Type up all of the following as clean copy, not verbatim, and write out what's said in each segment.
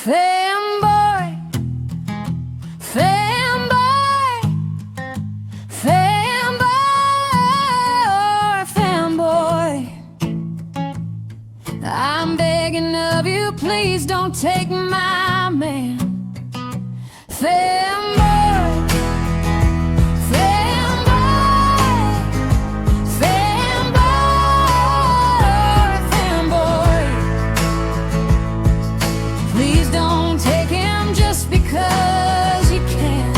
Femboy, Femboy, Femboy, Femboy. I'm begging of you, please don't take my man. Femboy, Femboy, Femboy, Femboy. Please don't take him just because you can.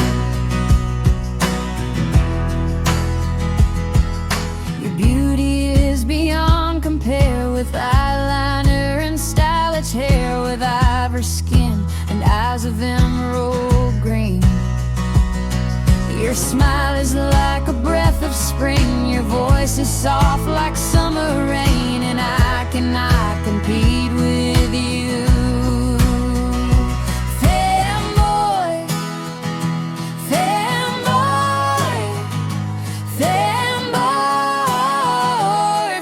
Your beauty is beyond compare, with eyeliner and stylish hair, with ivory skin and eyes of emerald green. Your smile is like a breath of spring, your voice is soft like summer rain, and I cannot compete with you. Femboy, Femboy, Femboy,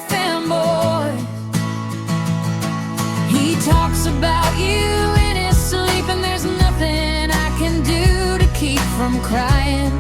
Femboy. He talks about you in his sleep, and there's nothing I can do to keep from crying.